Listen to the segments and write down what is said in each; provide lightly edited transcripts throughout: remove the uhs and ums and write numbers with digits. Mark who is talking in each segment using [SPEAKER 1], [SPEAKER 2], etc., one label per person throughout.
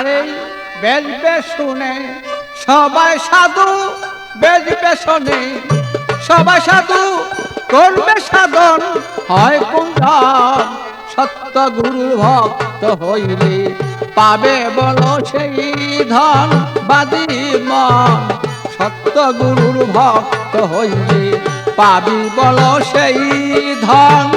[SPEAKER 1] আরে বেজবে শুনে সবাই সাধু, বেজবে শুনে সবাই সাধু, করবে সাধন হয় কুঞ্জন। সত্য গুরু ভক্ত হইলে পাবে বলো সেই ধন বাদী মন। সত্য গুরুর ভক্ত হইলে পাবি বলো সেই ধন।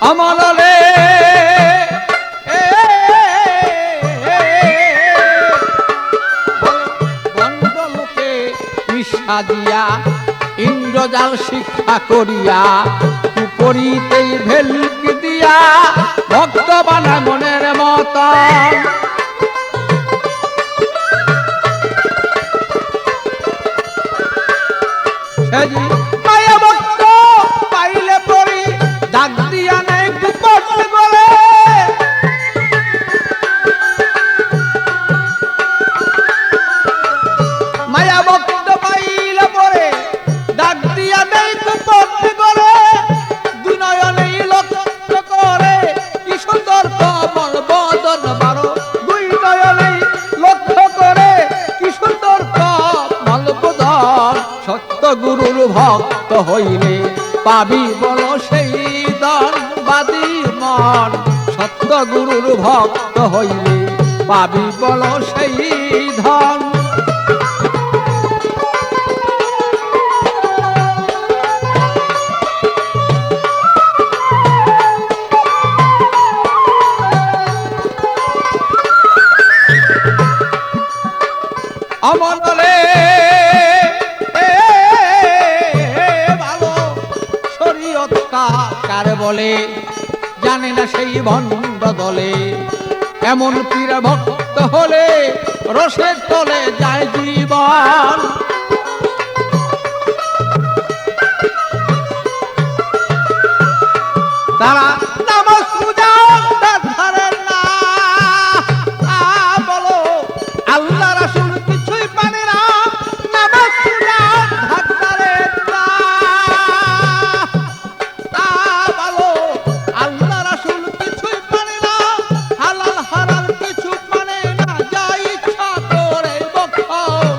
[SPEAKER 1] অমলে বন্ড লোকে ঈর্ষা দিয়া ইন্দ্রজাল শিক্ষা করিয়া কুপরিতেই ভেলকি দিয়া ভক্ত বানায় মনের মতন। মায়া ভক্ত পাইলে পরি ডাক দিয়া নেই কুপট বলে। মায়া ভক্ত পাইলে পরে ডাক দিয়া নেই কুপট বলে। দুই নয়নেই লক্ষ্য করে কি সুন্দর কমল বদন বারো। দুই নয়নেই লক্ষ্য করে কি সুন্দর কমল বদন। সত্য গুরুর ভক্ত হইলে পাবি বলো সেই ধন বাদী মন। সত্য গুরুর ভক্ত হইলে পাবি বলো সেই ধন। অমলে ভালো শরীয়তটা কার বলে জানে না সেই ভণ্ড দলে। এমন পীর ভক্ত হলে রসের তলে যায় জীবন। তারা নামাজ পূজা ধরেন না, বলো আল্লাহ রাসূল কিছুই পারে না। নামাজ পূজা ধরেন না, বলো আল্লাহ রাসূল কিছুই পারে না। হালাল হারাম কিছু মানে না, যা ইচ্ছা করে বক্ষণ।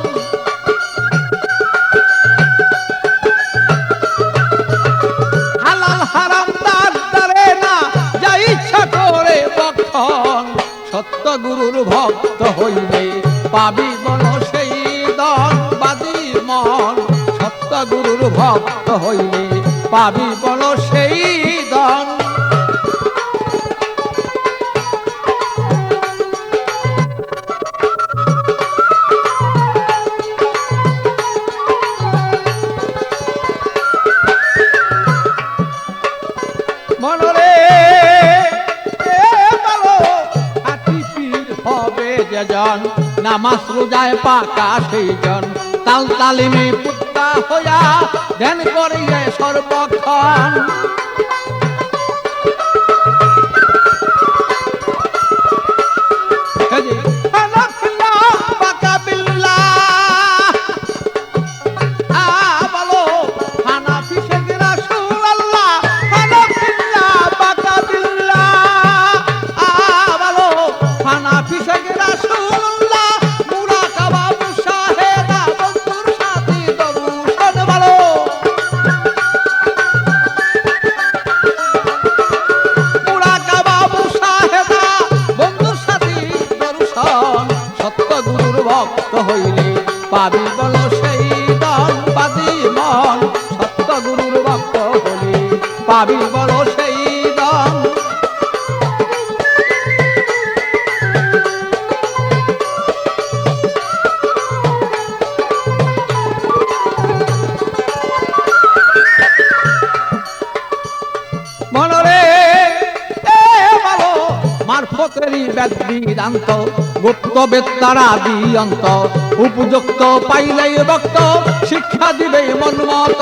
[SPEAKER 1] হালাল হারাম তার ধরে না, যা ইচ্ছা করে বক্ষণ। সত্য গুরুর ভক্ত হইলে পাবি বলো সেই ধন বাদী মন। সত্য গুরুর ভক্ত হইলে পাবি বলো সেই ধন। মনরে বলো হাতি পীর হবে যেজন, নামাজ রোজায় পাকা সেই জন। তাল তালিমে পুত্তা হইয়া ধ্যান করিলে সর্বক্ষণ। ভক্ত হইলে পাবি বলো সেই ধন বাদী মন। সত্য গুরুর ভক্ত হইলে পাবি বলো সেই ধন। মনরে ভালো মারফতেরই বেদ বিদান্ত, গুপ্ত বেত্তারা দিয়ন্ত। উপযুক্ত পাইলেই ভক্ত শিক্ষা দিবে মন মত।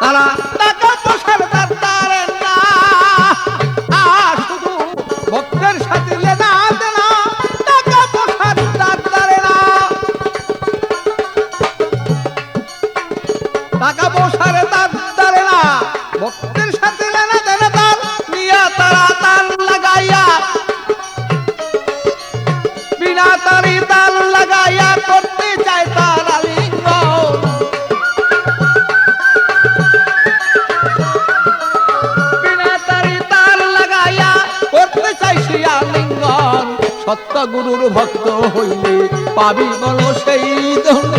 [SPEAKER 1] তারা টাকা পয়সার সত্য গুরুর ভক্ত হইলে পাবি বলো সেই ধন।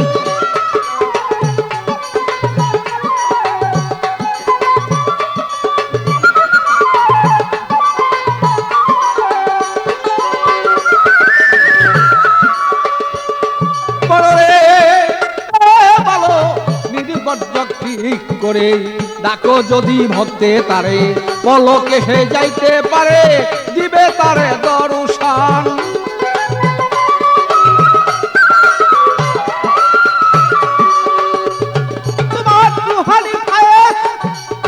[SPEAKER 1] ঠিক করে ডাকো যদি ভক্তে তারে পলকে সে যাইতে পারে দিবে তারে দর্শন। তোমার রুহানি পায়ে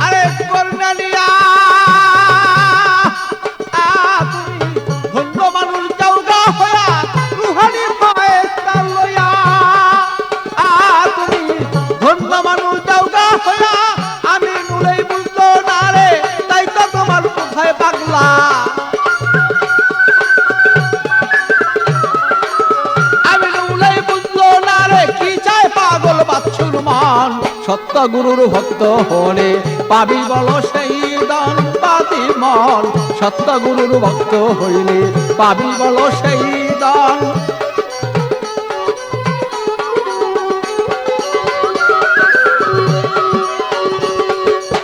[SPEAKER 1] আরে করুণা নিয়া তুমি ধন্য মানুষ যাওগা হইয়া রুহানি পায়ে তার লইয়া তুমি ধন্য মানুষ যাওগা হইয়া আমি নুলেই বুঝলো না রে তাই তো তোমার কোথায় পাগলা। আমি নুলেই বুঝলো না রে কি চায় পাগল বাচ্চুর মান। সত্য গুরুর ভক্ত হলে পাবি বলো সেই দান পাতি মন। সত্য গুরুর ভক্ত হইলে পাবি বলো সেই দান।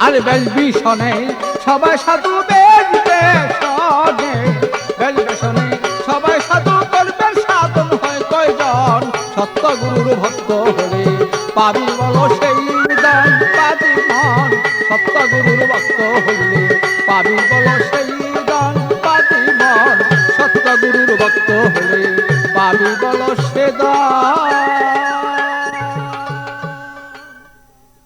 [SPEAKER 1] আরে বেশ ভীষণে সবাই সাধু বেশ বেশনে, বেশ বেশনে সবাই সাধু করবেন সাধন হয় কয়জন। সত্য গুরুর ভক্ত হলে পাবি বলো সেই দান পাতি মন। সত্য গুরুর ভক্ত হইলে পাবি বলো সেই দান পাতি মন। সত্য গুরুর ভক্ত হলে পাবি বলো সে দান।